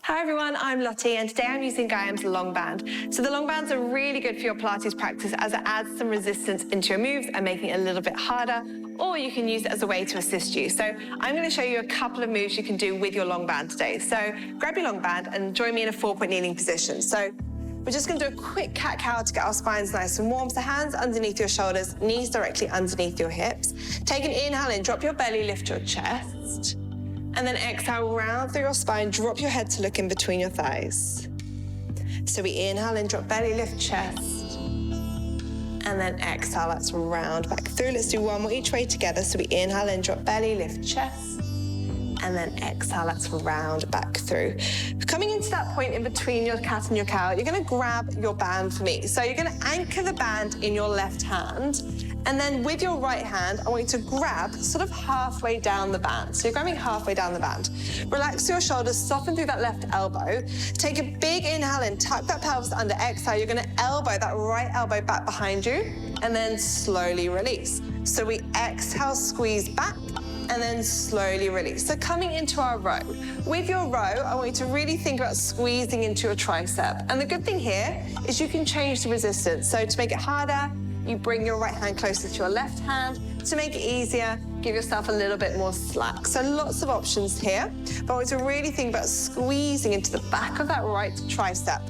Hi everyone, I'm Lottie and today I'm using Gaiam's long band. So the long bands are really good for your Pilates practice as it adds some resistance into your moves and making it a little bit harder, or you can use it as a way to assist you. So I'm going to show you a couple of moves you can do with your long band today. So grab your long band and join me in a 4-point kneeling position. So we're just going to do a quick cat-cow to get our spines nice and warm. So hands underneath your shoulders, knees directly underneath your hips. Take an inhale in, drop your belly, lift your chest. And then exhale, round through your spine, drop your head to look in between your thighs. So we inhale in, drop belly, lift chest. And then exhale, that's round back through. Let's do one more each way together. So we inhale in, drop belly, lift chest. And then exhale, that's round back through. Coming into that point in between your cat and your cow, you're gonna grab your band for me. So you're gonna anchor the band in your left hand, and then with your right hand, I want you to grab sort of halfway down the band. So you're grabbing halfway down the band. Relax your shoulders, soften through that left elbow. Take a big inhale in, tuck that pelvis under, exhale. You're gonna elbow that right elbow back behind you, and then slowly release. So we exhale, squeeze back, and then slowly release. So coming into our row. With your row, I want you to really think about squeezing into your tricep. And the good thing here is you can change the resistance. So to make it harder, you bring your right hand closer to your left hand. To make it easier, give yourself a little bit more slack. So lots of options here. But I want you to really think about squeezing into the back of that right tricep.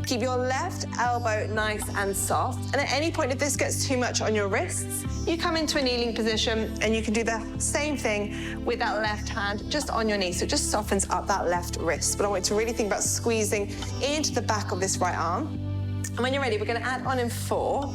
Keep your left elbow nice and soft. And at any point, if this gets too much on your wrists, you come into a kneeling position and you can do the same thing with that left hand just on your knee. So it just softens up that left wrist. But I want you to really think about squeezing into the back of this right arm. And when you're ready, we're gonna add on in 4.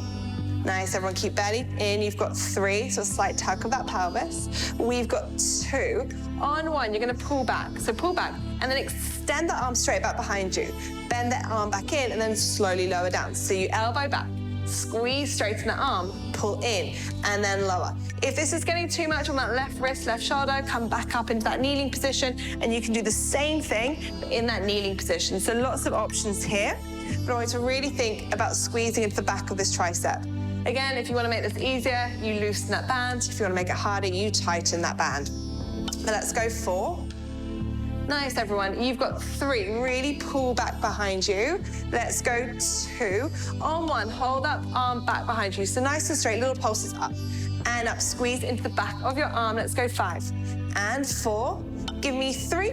Nice, everyone keep belly in. You've got 3, so a slight tug of that pelvis. We've got 2. On 1, you're gonna pull back. So pull back and then extend the arm straight back behind you. Bend that arm back in and then slowly lower down. So you elbow back, squeeze, straighten the arm, pull in, and then lower. If this is getting too much on that left wrist, left shoulder, come back up into that kneeling position, and you can do the same thing but in that kneeling position. So lots of options here, but I want you to really think about squeezing into the back of this tricep. Again, if you want to make this easier, you loosen that band. If you want to make it harder, you tighten that band. But let's go 4. Nice, everyone. You've got 3. Really pull back behind you. Let's go 2. On 1, hold up, arm back behind you. So nice and straight, little pulses up and up. Squeeze into the back of your arm. Let's go 5 and 4. Give me 3,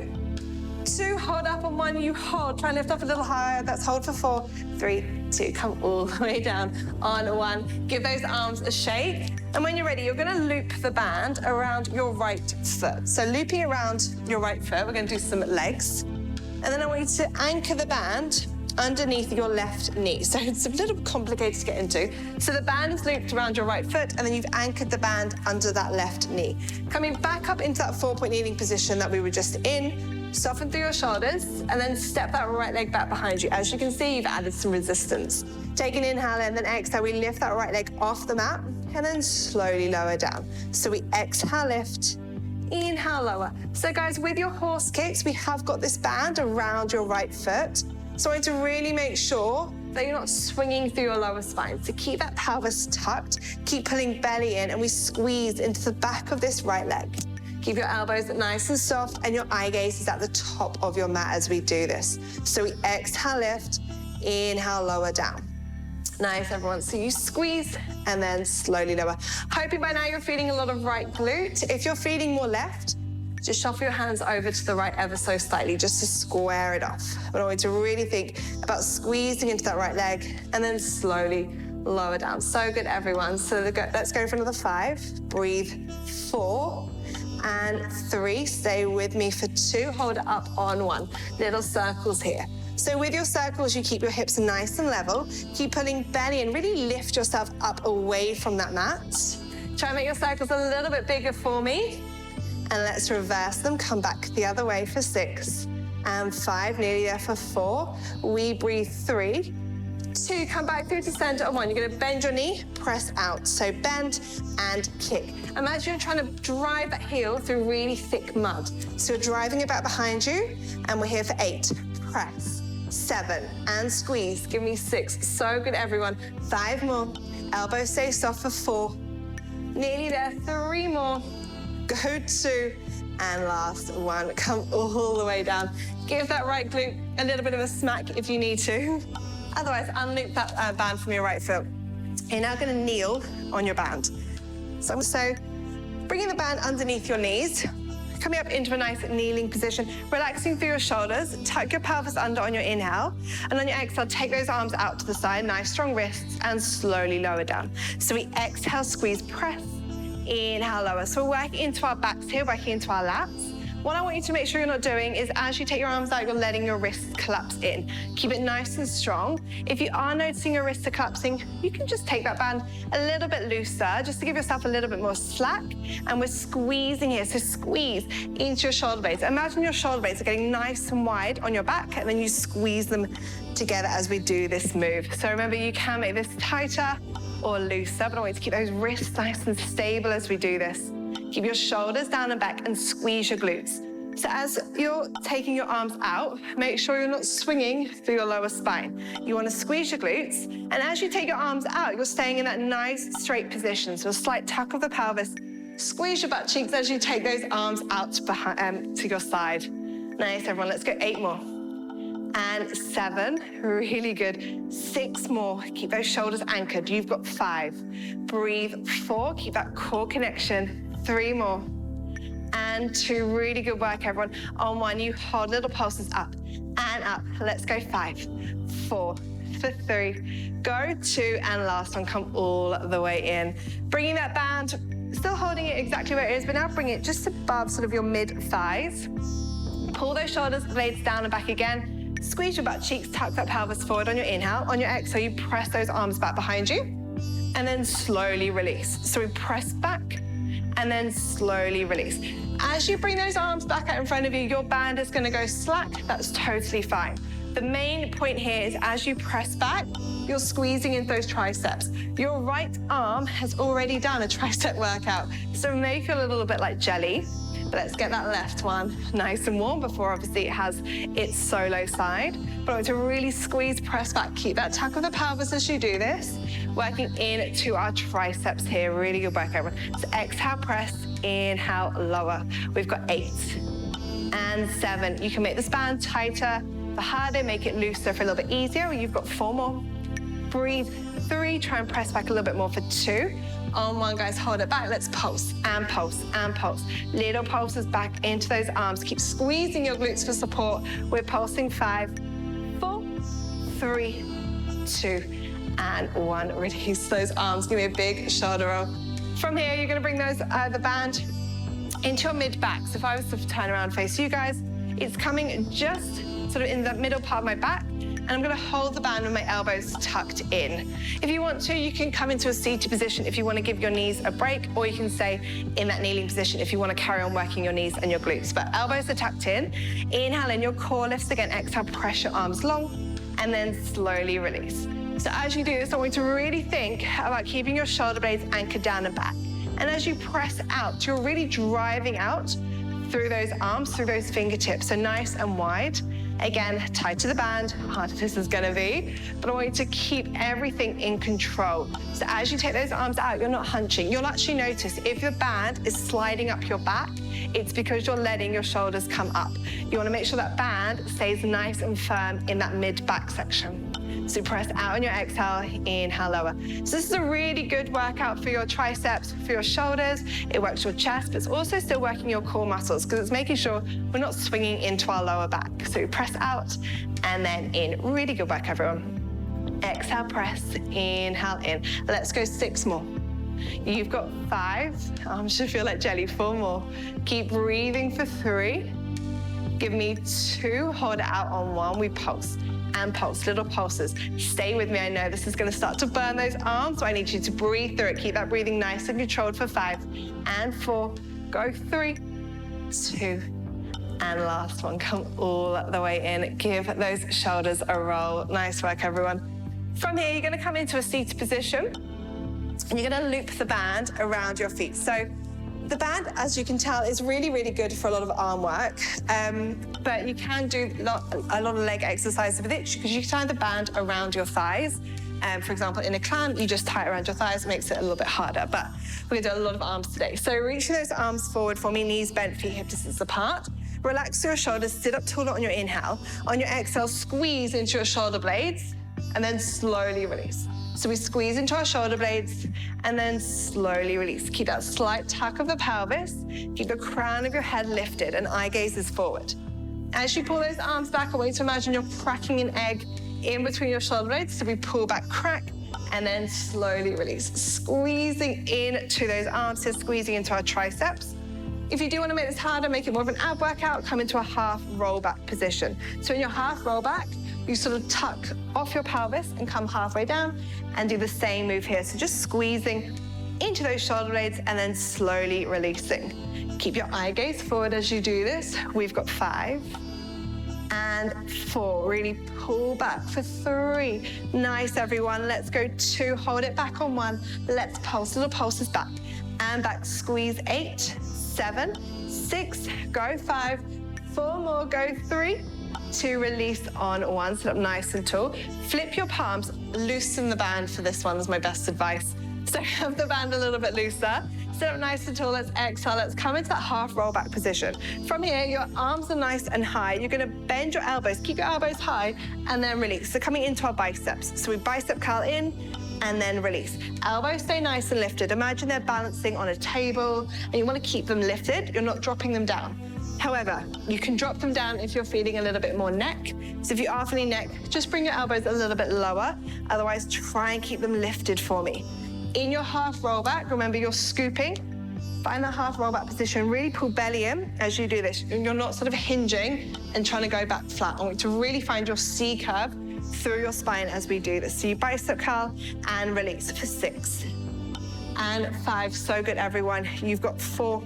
2, hold up on 1, you hold. Try and lift up a little higher. That's hold for 4, 3, 2. Come all the way down on 1. Give those arms a shake. And when you're ready, you're gonna loop the band around your right foot. So looping around your right foot, we're gonna do some legs. And then I want you to anchor the band underneath your left knee. So it's a little complicated to get into. So the band is looped around your right foot, and then you've anchored the band under that left knee. Coming back up into that 4-point kneeling position that we were just in, soften through your shoulders, and then step that right leg back behind you. As you can see, you've added some resistance. Take an inhale and then exhale. We lift that right leg off the mat, and then slowly lower down. So we exhale, lift, inhale, lower. So guys, with your horse kicks, we have got this band around your right foot. So I want to really make sure that you're not swinging through your lower spine. So keep that pelvis tucked, keep pulling belly in, and we squeeze into the back of this right leg. Keep your elbows nice and soft, and your eye gaze is at the top of your mat as we do this. So we exhale, lift, inhale, lower down. Nice, everyone. So you squeeze and then slowly lower. Hoping by now you're feeling a lot of right glute. If you're feeling more left, just shuffle your hands over to the right ever so slightly just to square it off. But I want you to really think about squeezing into that right leg and then slowly lower down. So good, everyone. So let's go for another 5. Breathe. 4 and 3. Stay with me for 2. Hold it up on 1. Little circles here. So with your circles, you keep your hips nice and level. Keep pulling belly and really lift yourself up away from that mat. Try and make your circles a little bit bigger for me. And let's reverse them. Come back the other way for 6 and 5. Nearly there for 4. We breathe. 3, 2. Come back through to center on 1. You're going to bend your knee, press out. So bend and kick. Imagine you're trying to drive that heel through really thick mud. So you're driving it back behind you. And we're here for 8. Press. 7 and squeeze. Give me 6. So good, everyone. 5 more. Elbows stay soft for 4. Nearly there. 3 more. Go 2 And last one, come all the way down. Give that right glute a little bit of a smack if you need to. Otherwise, unloop that band from your right foot. You're now gonna kneel on your band. So bringing the band underneath your knees, coming up into a nice kneeling position, relaxing through your shoulders, tuck your pelvis under on your inhale, and on your exhale, take those arms out to the side, nice strong wrists, and slowly lower down. So we exhale, squeeze, press, inhale, lower. So we're working into our backs here, working into our lats. What I want you to make sure you're not doing is as you take your arms out, you're letting your wrists collapse in. Keep it nice and strong. If you are noticing your wrists are collapsing, you can just take that band a little bit looser, just to give yourself a little bit more slack. And we're squeezing here, so squeeze into your shoulder blades. Imagine your shoulder blades are getting nice and wide on your back, and then you squeeze them together as we do this move. So remember, you can make this tighter or looser, but I want you to keep those wrists nice and stable as we do this. Keep your shoulders down and back and squeeze your glutes. So as you're taking your arms out, make sure you're not swinging through your lower spine. You want to squeeze your glutes. And as you take your arms out, you're staying in that nice straight position. So a slight tuck of the pelvis. Squeeze your butt cheeks as you take those arms out behind, to your side. Nice, everyone. Let's go 8 more. And 7, really good. 6 more, keep those shoulders anchored. You've got 5. Breathe, 4, keep that core connection. 3 more. And 2, really good work, everyone. On 1, you hold little pulses up and up. Let's go 5, 4, for 3, go 2, and last one, come all the way in. Bringing that band, still holding it exactly where it is, but now bring it just above sort of your mid-thighs. Pull those shoulders, blades down and back again. Squeeze your butt cheeks, tuck that pelvis forward on your inhale. On your exhale, you press those arms back behind you, and then slowly release. So we press back, and then slowly release. As you bring those arms back out in front of you, your band is gonna go slack. That's totally fine. The main point here is as you press back, you're squeezing into those triceps. Your right arm has already done a tricep workout, so it may feel a little bit like jelly. But let's get that left one nice and warm before obviously it has its solo side. But I want to really squeeze, press back, keep that tuck of the pelvis as you do this. Working into our triceps here, really good work, everyone. So exhale, press, inhale, lower. We've got 8 and 7. You can make this band tighter, the harder, make it looser for a little bit easier. You've got 4 more. Breathe, 3, try and press back a little bit more for 2. On 1, guys, hold it back. Let's pulse and pulse and pulse. Little pulses back into those arms. Keep squeezing your glutes for support. We're pulsing 5, 4, 3, 2, and 1. Release those arms. Give me a big shoulder roll. From here, you're gonna bring those the band into your mid-back. So if I was to turn around and face you guys, it's coming just sort of in the middle part of my back. And I'm gonna hold the band with my elbows tucked in. If you want to, you can come into a seated position if you wanna give your knees a break, or you can stay in that kneeling position if you wanna carry on working your knees and your glutes. But elbows are tucked in. Inhale in, your core lifts again. Exhale, press your arms long, and then slowly release. So as you do this, I want you to really think about keeping your shoulder blades anchored down and back. And as you press out, you're really driving out through those arms, through those fingertips, so nice and wide. Again, tight to the band, harder this is gonna be, but I want you to keep everything in control. So as you take those arms out, you're not hunching. You'll actually notice if your band is sliding up your back, it's because you're letting your shoulders come up. You wanna make sure that band stays nice and firm in that mid-back section. So press out on your exhale, inhale, lower. So this is a really good workout for your triceps, for your shoulders. It works your chest, but it's also still working your core muscles because it's making sure we're not swinging into our lower back. So press out and then in. Really good work, everyone. Exhale, press, inhale, in. Let's go 6 more. You've got 5. Arms should feel like jelly. 4 more. Keep breathing for 3. Give me 2. Hold it out on 1. We pulse and pulse, little pulses. Stay with me. I know this is gonna start to burn those arms, so I need you to breathe through it. Keep that breathing nice and controlled for 5 and 4. Go 3, 2, and last one. Come all the way in. Give those shoulders a roll. Nice work, everyone. From here, you're gonna come into a seated position, and you're gonna loop the band around your feet. So the band, as you can tell, is really, really good for a lot of arm work, but you can do a lot of leg exercises with it because you can tie the band around your thighs For example, in a clamp, you just tie it around your thighs, it makes it a little bit harder, but we're gonna do a lot of arms today. So reaching those arms forward for me, knees bent, feet hip distance apart. Relax your shoulders, sit up taller on your inhale. On your exhale, squeeze into your shoulder blades, and then slowly release. So we squeeze into our shoulder blades and then slowly release. Keep that slight tuck of the pelvis. Keep the crown of your head lifted and eye gaze is forward. As you pull those arms back, I want you to imagine you're cracking an egg in between your shoulder blades. So we pull back, crack, and then slowly release. Squeezing into those arms here, squeezing into our triceps. If you do want to make this harder, make it more of an ab workout, come into a half roll back position. So in your half roll back, you sort of tuck off your pelvis and come halfway down and do the same move here. So just squeezing into those shoulder blades and then slowly releasing. Keep your eye gaze forward as you do this. We've got 5 and 4. Really pull back for 3. Nice, everyone. Let's go 2. Hold it back on 1. Let's pulse. Little pulses back and back. Squeeze 8, 7, 6. Go 5. 4 more. Go 3. 2, release on 1, sit up nice and tall. Flip your palms, loosen the band for this one is my best advice. So have the band a little bit looser. Sit up nice and tall, let's exhale, let's come into that half roll back position. From here, your arms are nice and high. You're gonna bend your elbows, keep your elbows high, and then release. So coming into our biceps. So we bicep curl in, and then release. Elbows stay nice and lifted. Imagine they're balancing on a table, and you wanna keep them lifted, you're not dropping them down. However, you can drop them down if you're feeling a little bit more neck. So if you are feeling neck, just bring your elbows a little bit lower. Otherwise, try and keep them lifted for me. In your half roll back, remember you're scooping. Find that half roll back position. Really pull belly in as you do this. You're not sort of hinging and trying to go back flat. I want you to really find your C curve through your spine as we do this. So you bicep curl and release for 6 and 5. So good, everyone. You've got 4.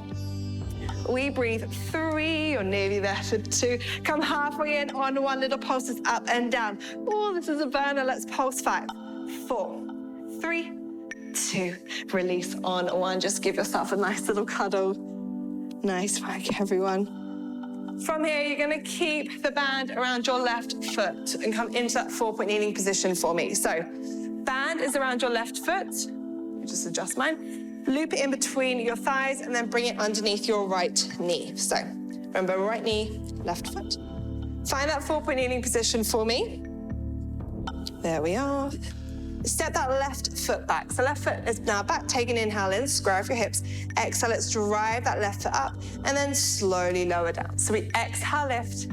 We breathe 3, you're nearly there for 2. Come halfway in on 1, little pulses up and down. Oh, this is a burner, let's pulse 5, 4, 3, 2. Release on 1, just give yourself a nice little cuddle. Nice work, everyone. From here, you're gonna keep the band around your left foot and come into that 4-point kneeling position for me. So, band is around your left foot. Let me just adjust mine. Loop it in between your thighs and then bring it underneath your right knee. So remember, right knee, left foot. Find that 4-point kneeling position for me. There we are. Step that left foot back. So left foot is now back. Take an inhale in, square off your hips. Exhale, let's drive that left foot up and then slowly lower down. So we exhale, lift.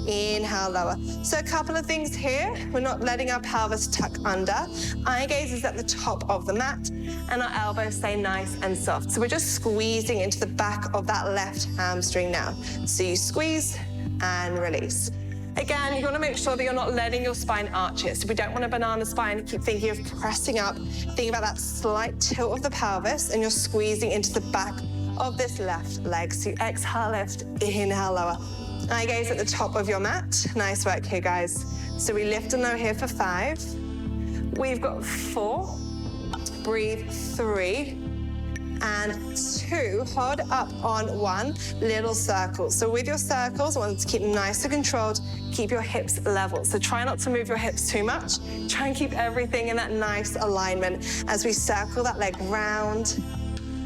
Inhale, lower. So a couple of things here. We're not letting our pelvis tuck under. Eye gaze is at the top of the mat and our elbows stay nice and soft. So we're just squeezing into the back of that left hamstring now. So you squeeze and release. Again, you want to make sure that you're not letting your spine arch it. So we don't want a banana spine. Keep thinking of pressing up. Think about that slight tilt of the pelvis and you're squeezing into the back of this left leg. So you exhale, lift, inhale, lower. Eye gaze at the top of your mat. Nice work here, guys. So we lift and lower here for 5. We've got 4. Breathe 3 and 2. Hold up on 1. Little circle. So with your circles, I want to keep them nice and controlled. Keep your hips level. So try not to move your hips too much. Try and keep everything in that nice alignment as we circle that leg round.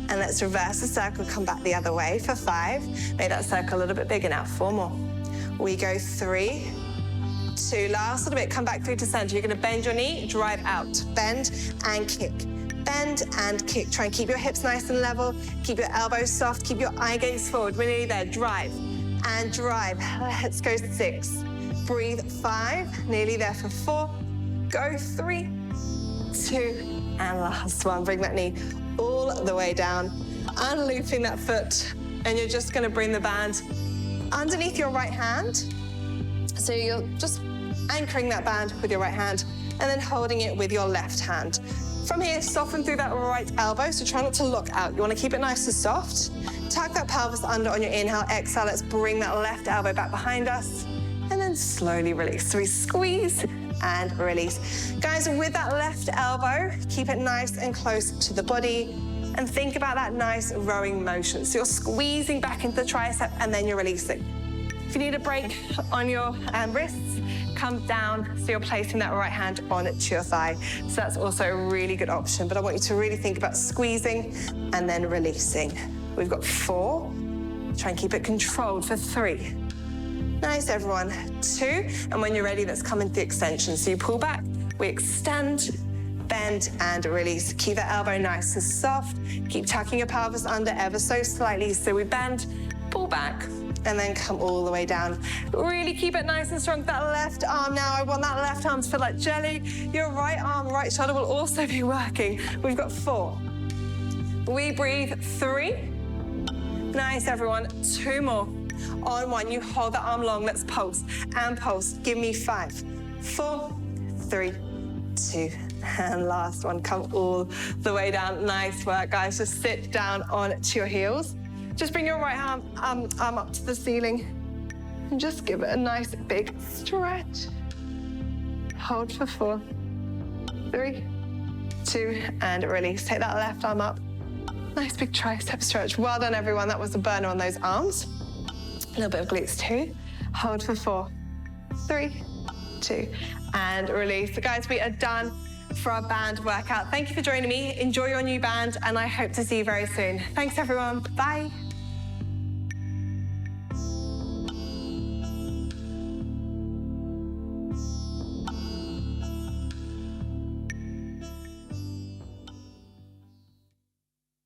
And let's reverse the circle, come back the other way for 5. Make that circle a little bit bigger now. 4 more. We go 3, 2. Last little bit, come back through to center. You're gonna bend your knee, drive out. Bend and kick. Bend and kick. Try and keep your hips nice and level. Keep your elbows soft. Keep your eye gaze forward. We're nearly there. Drive and drive. Let's go 6. Breathe 5. Nearly there for 4. Go 3, 2, and last one. Bring that knee all the way down, unlooping that foot, and you're just gonna bring the band underneath your right hand. So you're just anchoring that band with your right hand and then holding it with your left hand. From here, soften through that right elbow, so try not to lock out. You wanna keep it nice and soft. Tuck that pelvis under on your inhale, exhale. Let's bring that left elbow back behind us and then slowly release. So we squeeze and release. Guys, with that left elbow, keep it nice and close to the body and think about that nice rowing motion. So you're squeezing back into the tricep and then you're releasing. If you need a break on your wrists, come down, so you're placing that right hand onto your thigh. So that's also a really good option, but I want you to really think about squeezing and then releasing. We've got 4. Try and keep it controlled for 3. Nice, everyone. 2, and when you're ready, let's come into the extension. So you pull back, we extend, bend, and release. Keep that elbow nice and soft. Keep tucking your pelvis under ever so slightly. So we bend, pull back, and then come all the way down. Really keep it nice and strong. That left arm now, I want that left arm to feel like jelly. Your right arm, right shoulder will also be working. We've got 4. We breathe 3. Nice, everyone. 2 more. On 1, you hold the arm long. Let's pulse and pulse. Give me 5, 4, 3, 2, and last one. Come all the way down. Nice work, guys. Just sit down onto your heels. Just bring your right arm up to the ceiling and just give it a nice big stretch. Hold for 4, 3, 2, and release. Take that left arm up. Nice big tricep stretch. Well done, everyone. That was a burner on those arms. A little bit of glutes too. Hold for 4, 3, 2, and release. So guys, we are done for our band workout. Thank you for joining me. Enjoy your new band, and I hope to see you very soon. Thanks, everyone. Bye.